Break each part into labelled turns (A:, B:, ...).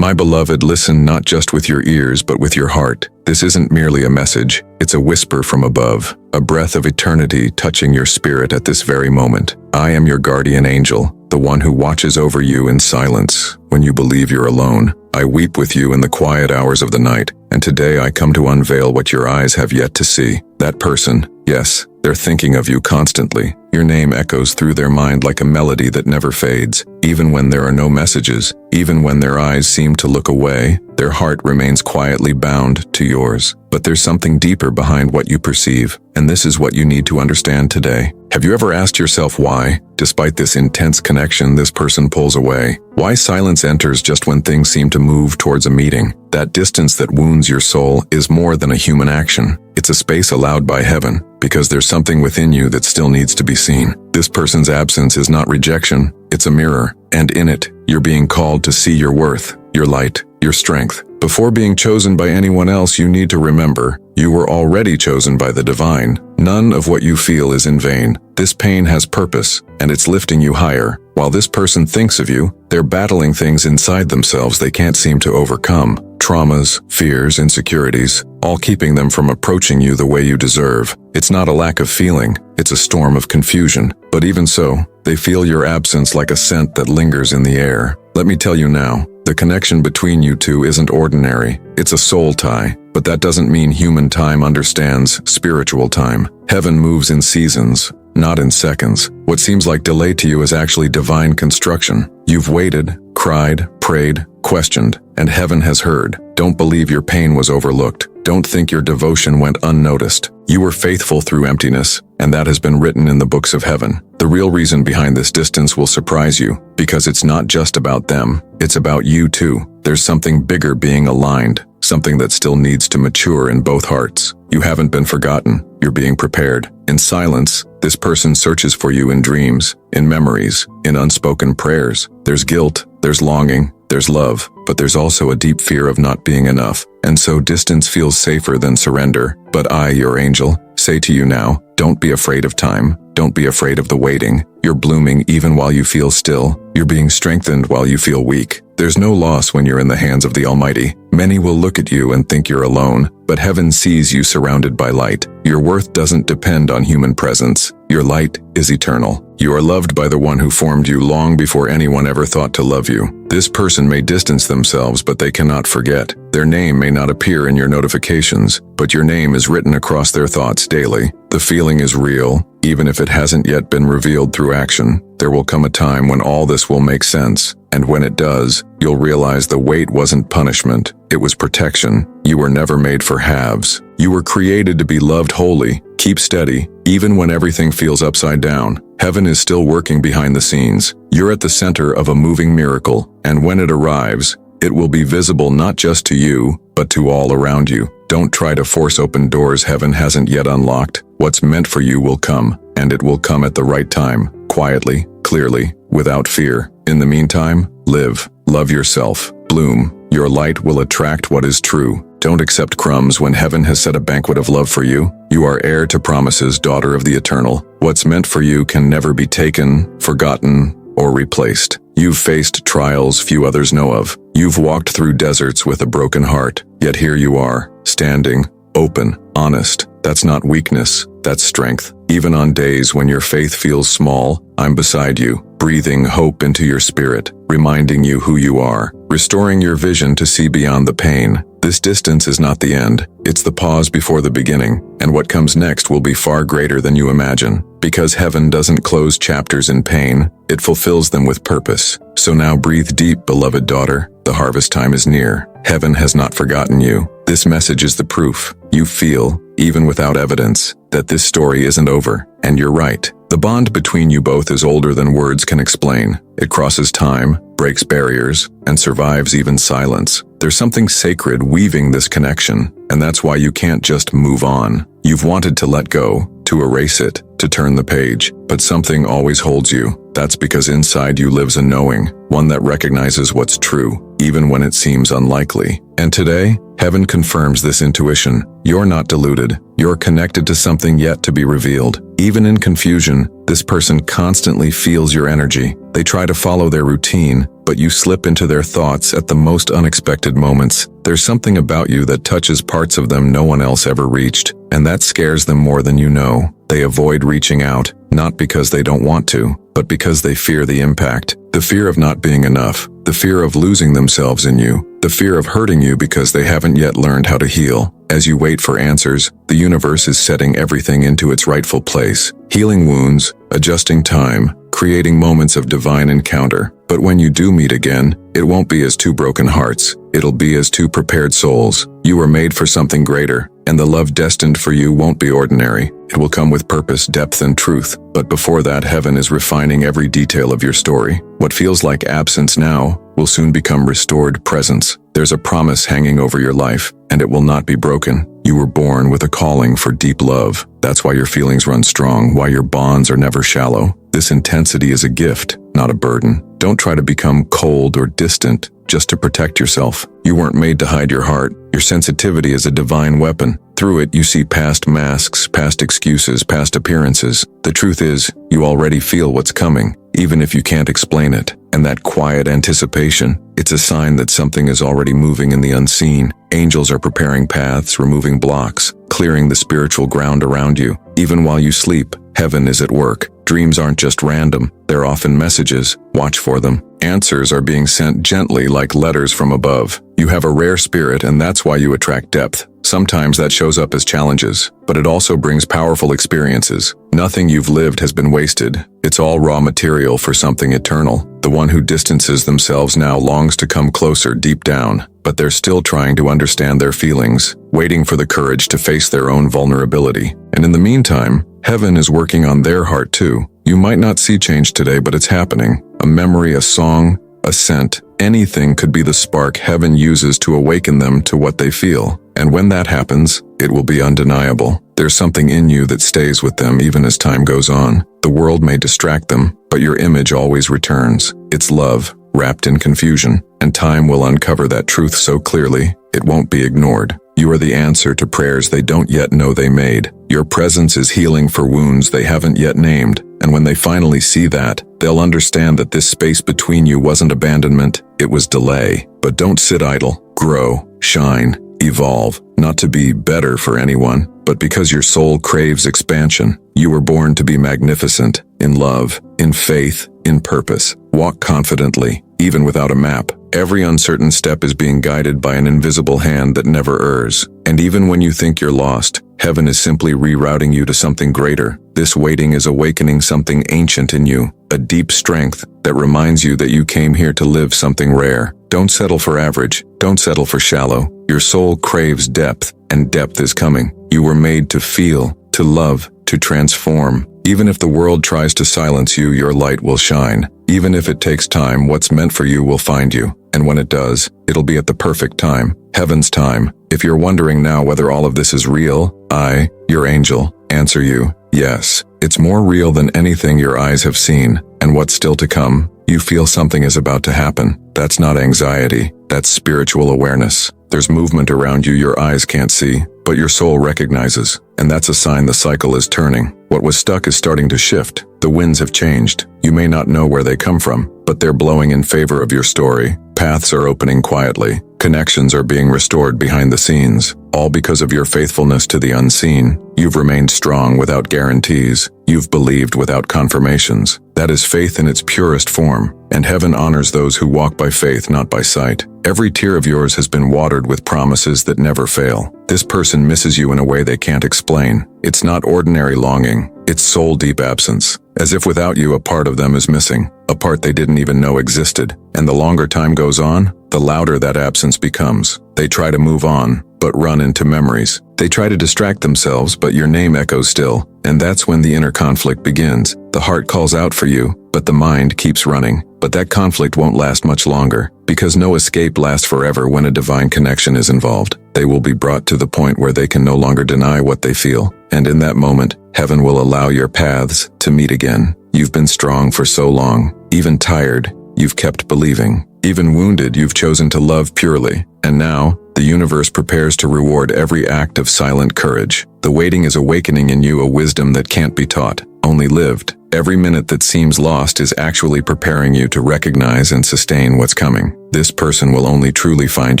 A: My beloved, listen not just with your ears but with your heart. This isn't merely a message, it's a whisper from above, a breath of eternity touching your spirit at this very moment. I am your guardian angel, the one who watches over you in silence when you believe you're alone. I weep with you in the quiet hours of the night, and today I come to unveil what your eyes have yet to see. That person, yes, they're thinking of you constantly. Your name echoes through their mind like a melody that never fades. Even when there are no messages, even when their eyes seem to look away, their heart remains quietly bound to yours. But there's something deeper behind what you perceive, and this is what you need to understand today. Have you ever asked yourself why, despite this intense connection, this person pulls away? Why silence enters just when things seem to move towards a meeting? That distance that wounds your soul is more than a human action. It's a space allowed by heaven, because there's something within you that still needs to be seen. This person's absence is not rejection, it's a mirror, and in it, you're being called to see your worth, your light, your strength. Before being chosen by anyone else, you need to remember, you were already chosen by the divine. None of what you feel is in vain. This pain has purpose, and it's lifting you higher. While this person thinks of you, they're battling things inside themselves they can't seem to overcome. Traumas, fears, insecurities, all keeping them from approaching you the way you deserve. It's not a lack of feeling, it's a storm of confusion. But even so, they feel your absence like a scent that lingers in the air. Let me tell you now, the connection between you two isn't ordinary. It's a soul tie, but that doesn't mean human time understands spiritual time. Heaven moves in seasons, not in seconds. What seems like delay to you is actually divine construction. You've waited, cried, prayed, questioned, and heaven has heard. Don't believe your pain was overlooked. Don't think your devotion went unnoticed. You were faithful through emptiness, and that has been written in the books of heaven. The real reason behind this distance will surprise you, because it's not just about them, it's about you too. There's something bigger being aligned, something that still needs to mature in both hearts. You haven't been forgotten, you're being prepared. In silence, this person searches for you in dreams, in memories, in unspoken prayers. There's guilt, there's longing, there's love, but there's also a deep fear of not being enough. And so distance feels safer than surrender. But I, your angel, say to you now, don't be afraid of time. Don't be afraid of the waiting. You're blooming even while you feel still. You're being strengthened while you feel weak. There's no loss when you're in the hands of the Almighty. Many will look at you and think you're alone, but heaven sees you surrounded by light. Your worth doesn't depend on human presence. Your light is eternal. You are loved by the one who formed you long before anyone ever thought to love you. This person may distance themselves, but they cannot forget. Their name may not appear in your notifications, but your name is written across their thoughts daily. The feeling is real, even if it hasn't yet been revealed through action. There will come a time when all this will make sense, and when it does, you'll realize the wait wasn't punishment, it was protection. You were never made for halves. You were created to be loved wholly. Keep steady, even when everything feels upside down. Heaven is still working behind the scenes. You're at the center of a moving miracle, and when it arrives, it will be visible not just to you, but to all around you. Don't try to force open doors heaven hasn't yet unlocked. What's meant for you will come, and it will come at the right time, quietly, clearly, without fear. In the meantime, live, love yourself, bloom. Your light will attract what is true. Don't accept crumbs when heaven has set a banquet of love for you. You are heir to promises, daughter of the eternal. What's meant for you can never be taken, forgotten, or replaced. You've faced trials few others know of. You've walked through deserts with a broken heart, yet here you are, standing, open, honest. That's not weakness, that's strength. Even on days when your faith feels small, I'm beside you, breathing hope into your spirit, reminding you who you are, restoring your vision to see beyond the pain. This distance is not the end, it's the pause before the beginning, and what comes next will be far greater than you imagine. Because heaven doesn't close chapters in pain, it fulfills them with purpose. So now breathe deep, beloved daughter. The harvest time is near. Heaven has not forgotten you. This message is the proof. You feel, even without evidence, that this story isn't over. And you're right. The bond between you both is older than words can explain. It crosses time, breaks barriers, and survives even silence. There's something sacred weaving this connection, and that's why you can't just move on. You've wanted to let go, to erase it, to turn the page, but something always holds you. That's because inside you lives a knowing, one that recognizes what's true, even when it seems unlikely. And today, heaven confirms this intuition. You're not deluded. You're connected to something yet to be revealed. Even in confusion, this person constantly feels your energy. They try to follow their routine, but you slip into their thoughts at the most unexpected moments. There's something about you that touches parts of them no one else ever reached, and that scares them more than you know. They avoid reaching out, not because they don't want to, but because they fear the impact. The fear of not being enough, the fear of losing themselves in you, the fear of hurting you because they haven't yet learned how to heal. As you wait for answers, the universe is setting everything into its rightful place, healing wounds, adjusting time, creating moments of divine encounter. But when you do meet again, it won't be as two broken hearts. It'll be as two prepared souls. You were made for something greater, and the love destined for you won't be ordinary. It will come with purpose, depth, and truth. But before that, heaven is refining every detail of your story. What feels like absence now will soon become restored presence. There's a promise hanging over your life, and it will not be broken. You were born with a calling for deep love. That's why your feelings run strong, why your bonds are never shallow. This intensity is a gift, not a burden. Don't try to become cold or distant just to protect yourself. You weren't made to hide your heart. Your sensitivity is a divine weapon. Through it, you see past masks, past excuses, past appearances. The truth is, you already feel what's coming, even if you can't explain it. And that quiet anticipation, it's a sign that something is already moving in the unseen. Angels are preparing paths, removing blocks, clearing the spiritual ground around you. Even while you sleep, heaven is at work. Dreams aren't just random, they're often messages. Watch for them. Answers are being sent gently like letters from above. You have a rare spirit, and that's why you attract depth. Sometimes that shows up as challenges, but it also brings powerful experiences. Nothing you've lived has been wasted. It's all raw material for something eternal. The one who distances themselves now longs to come closer deep down, but they're still trying to understand their feelings, waiting for the courage to face their own vulnerability. And in the meantime, heaven is working on their heart too. You might not see change today, but it's happening. A memory, a song, a scent, anything could be the spark heaven uses to awaken them to what they feel. And when that happens, it will be undeniable. There's something in you that stays with them even as time goes on. The world may distract them, but your image always returns. It's love, wrapped in confusion, and time will uncover that truth so clearly, it won't be ignored. You are the answer to prayers they don't yet know they made. Your presence is healing for wounds they haven't yet named, and when they finally see that, they'll understand that this space between you wasn't abandonment, it was delay. But don't sit idle. Grow, shine, evolve, not to be better for anyone, but because your soul craves expansion. You were born to be magnificent, in love, in faith, in purpose. Walk confidently, even without a map. Every uncertain step is being guided by an invisible hand that never errs. And even when you think you're lost, heaven is simply rerouting you to something greater. This waiting is awakening something ancient in you, a deep strength that reminds you that you came here to live something rare. Don't settle for average. Don't settle for shallow. Your soul craves depth, and depth is coming. You were made to feel, to love, to transform. Even if the world tries to silence you, your light will shine. Even if it takes time, what's meant for you will find you. And when it does, it'll be at the perfect time, heaven's time. If you're wondering now whether all of this is real, I, your angel, answer you, yes. It's more real than anything your eyes have seen. And what's still to come? You feel something is about to happen. That's not anxiety. That's spiritual awareness. There's movement around you your eyes can't see, but your soul recognizes. And that's a sign the cycle is turning. What was stuck is starting to shift. The winds have changed. You may not know where they come from, but they're blowing in favor of your story. Paths are opening quietly. Connections are being restored behind the scenes. All because of your faithfulness to the unseen. You've remained strong without guarantees. You've believed without confirmations. That is faith in its purest form. And heaven honors those who walk by faith, not by sight. Every tear of yours has been watered with promises that never fail. This person misses you in a way they can't explain. It's not ordinary longing. It's soul-deep absence. As if without you, a part of them is missing. A part they didn't even know existed. And the longer time goes on, the louder that absence becomes. They try to move on, but run into memories. They try to distract themselves, but your name echoes still. And that's when the inner conflict begins. The heart calls out for you, but the mind keeps running. But that conflict won't last much longer, because no escape lasts forever when a divine connection is involved. They will be brought to the point where they can no longer deny what they feel. and in that moment, heaven will allow your paths to meet again. You've been strong for so long. Even tired, you've kept believing. Even wounded, you've chosen to love purely. And now, the universe prepares to reward every act of silent courage. The waiting is awakening in you a wisdom that can't be taught, only lived. Every minute that seems lost is actually preparing you to recognize and sustain what's coming. This person will only truly find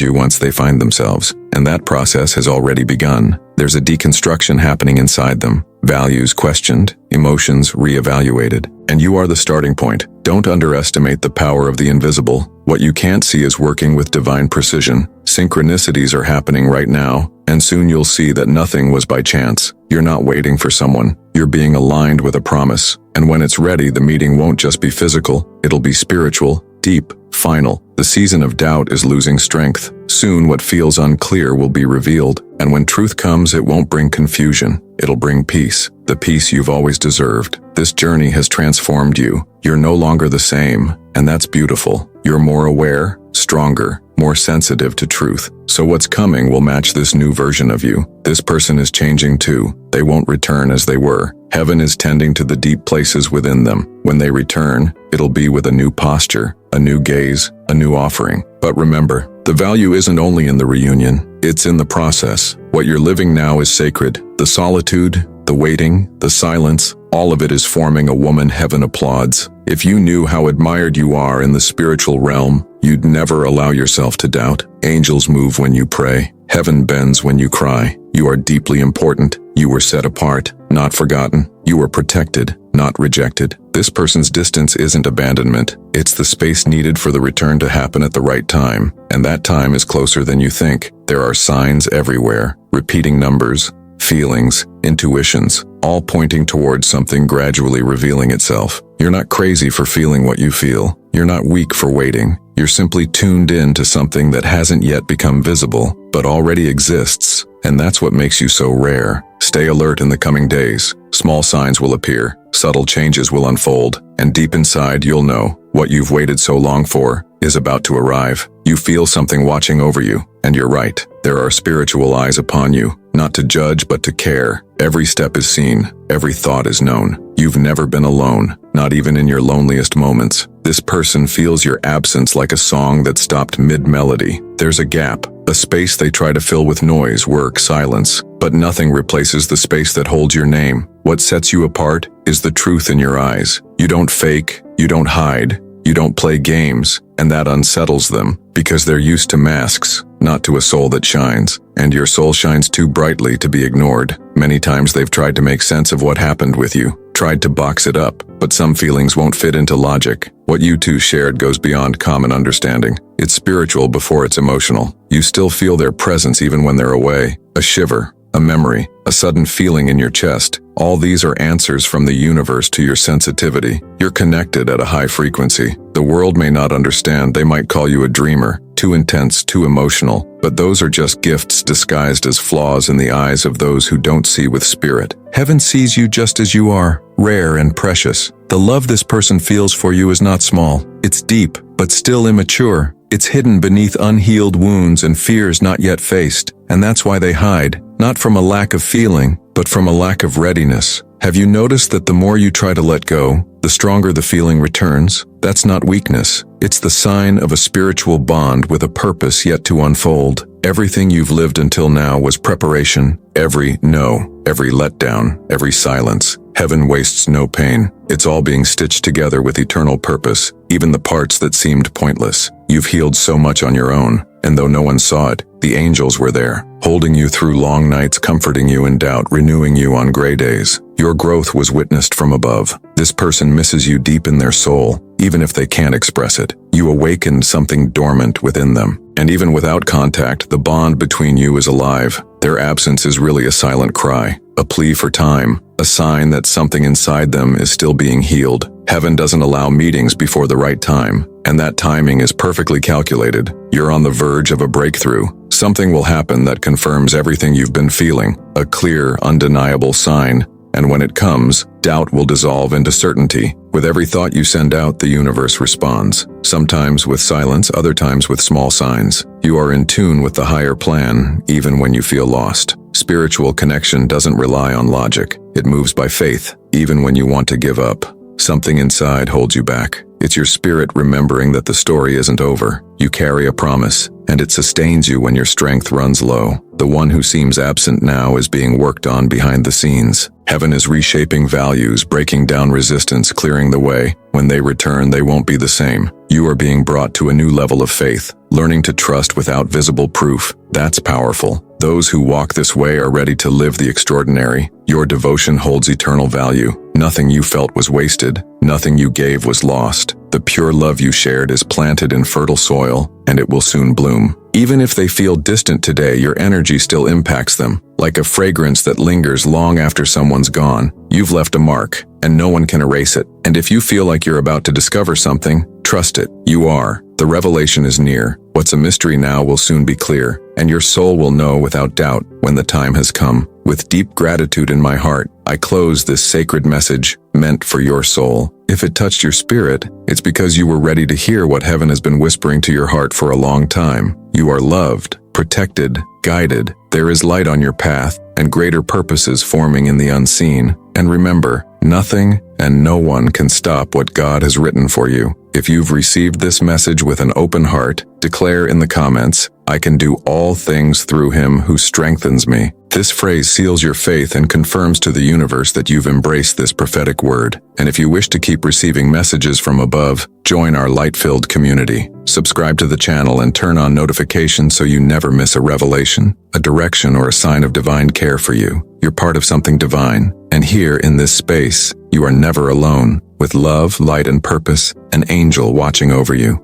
A: you once they find themselves, and that process has already begun. There's a deconstruction happening inside them, values questioned, emotions reevaluated, and you are the starting point. Don't underestimate the power of the invisible. What you can't see is working with divine precision. Synchronicities are happening right now, and soon you'll see that nothing was by chance. You're not waiting for someone. You're being aligned with a promise. And when it's ready, the meeting won't just be physical, it'll be spiritual, deep, final. The season of doubt is losing strength. Soon what feels unclear will be revealed. And when truth comes, it won't bring confusion. It'll bring peace, the peace you've always deserved. This journey has transformed you. You're no longer the same, and that's beautiful. You're more aware, stronger, more sensitive to truth. So what's coming will match this new version of you. This person is changing too. They won't return as they were. Heaven is tending to the deep places within them. When they return, it'll be with a new posture, a new gaze, a new offering. But remember, the value isn't only in the reunion, it's in the process. What you're living now is sacred. The solitude, the waiting, the silence, all of it is forming a woman heaven applauds. If you knew how admired you are in the spiritual realm, you'd never allow yourself to doubt. Angels move when you pray. Heaven bends when you cry. You are deeply important. You were set apart, not forgotten. You were protected, not rejected. This person's distance isn't abandonment. It's the space needed for the return to happen at the right time. And that time is closer than you think. There are signs everywhere, repeating numbers, feelings, intuitions, all pointing towards something gradually revealing itself. You're not crazy for feeling what you feel. You're not weak for waiting. You're simply tuned in to something that hasn't yet become visible, but already exists. And that's what makes you so rare. Stay alert in the coming days. Small signs will appear, subtle changes will unfold, and deep inside you'll know what you've waited so long for is about to arrive. You feel something watching over you, and you're right. There are spiritual eyes upon you, not to judge but to care. Every step is seen, every thought is known. You've never been alone, not even in your loneliest moments. This person feels your absence like a song that stopped mid-melody. There's a gap, a space they try to fill with noise, work, silence, but nothing replaces the space that holds your name. What sets you apart is the truth in your eyes. You don't fake, you don't hide, you don't play games, and that unsettles them, because they're used to masks, not to a soul that shines. And your soul shines too brightly to be ignored. Many times they've tried to make sense of what happened with you, tried to box it up, but some feelings won't fit into logic. What you two shared goes beyond common understanding. It's spiritual before it's emotional. You still feel their presence even when they're away. A shiver, a memory, a sudden feeling in your chest. All these are answers from the universe to your sensitivity. You're connected at a high frequency. The world may not understand. They might call you a dreamer, too intense, too emotional, but those are just gifts disguised as flaws in the eyes of those who don't see with spirit. Heaven sees you just as you are, rare and precious. The love this person feels for you is not small. It's deep, but still immature. It's hidden beneath unhealed wounds and fears not yet faced. And that's why they hide, not from a lack of feeling, but from a lack of readiness. Have you noticed that the more you try to let go, the stronger the feeling returns? That's not weakness. It's the sign of a spiritual bond with a purpose yet to unfold. Everything you've lived until now was preparation. Every no, every letdown, every silence. Heaven wastes no pain. It's all being stitched together with eternal purpose, even the parts that seemed pointless. You've healed so much on your own, and though no one saw it, the angels were there, holding you through long nights, comforting you in doubt, renewing you on gray days. Your growth was witnessed from above. This person misses you deep in their soul, even if they can't express it. You awakened something dormant within them. And even without contact, the bond between you is alive. Their absence is really a silent cry, a plea for time, a sign that something inside them is still being healed. Heaven doesn't allow meetings before the right time, and that timing is perfectly calculated. You're on the verge of a breakthrough. Something will happen that confirms everything you've been feeling, a clear, undeniable sign. And when it comes, doubt will dissolve into certainty. With every thought you send out, the universe responds. Sometimes with silence, other times with small signs. You are in tune with the higher plan, even when you feel lost. Spiritual connection doesn't rely on logic. It moves by faith, even when you want to give up. Something inside holds you back. It's your spirit remembering that the story isn't over. You carry a promise, and it sustains you when your strength runs low. The one who seems absent now is being worked on behind the scenes. Heaven is reshaping values, breaking down resistance, clearing the way. When they return, they won't be the same. You are being brought to a new level of faith, learning to trust without visible proof. That's powerful. Those who walk this way are ready to live the extraordinary. Your devotion holds eternal value. Nothing you felt was wasted. Nothing you gave was lost. The pure love you shared is planted in fertile soil, and it will soon bloom. Even if they feel distant today, your energy still impacts them. Like a fragrance that lingers long after someone's gone, you've left a mark, and no one can erase it. And if you feel like you're about to discover something, trust it. You are. The revelation is near. What's a mystery now will soon be clear, and your soul will know without doubt when the time has come. With deep gratitude in my heart, I close this sacred message meant for your soul. If it touched your spirit, it's because you were ready to hear what heaven has been whispering to your heart for a long time. You are loved, protected, guided. There is light on your path, and greater purposes forming in the unseen. And remember, nothing and no one can stop what God has written for you. If you've received this message with an open heart, declare in the comments, "I can do all things through him who strengthens me." This phrase seals your faith and confirms to the universe that you've embraced this prophetic word. And if you wish to keep receiving messages from above, join our light-filled community. Subscribe to the channel and turn on notifications so you never miss a revelation, a direction, or a sign of divine care for you. You're part of something divine. And here in this space, you are never alone. With love, light, and purpose, an angel watching over you.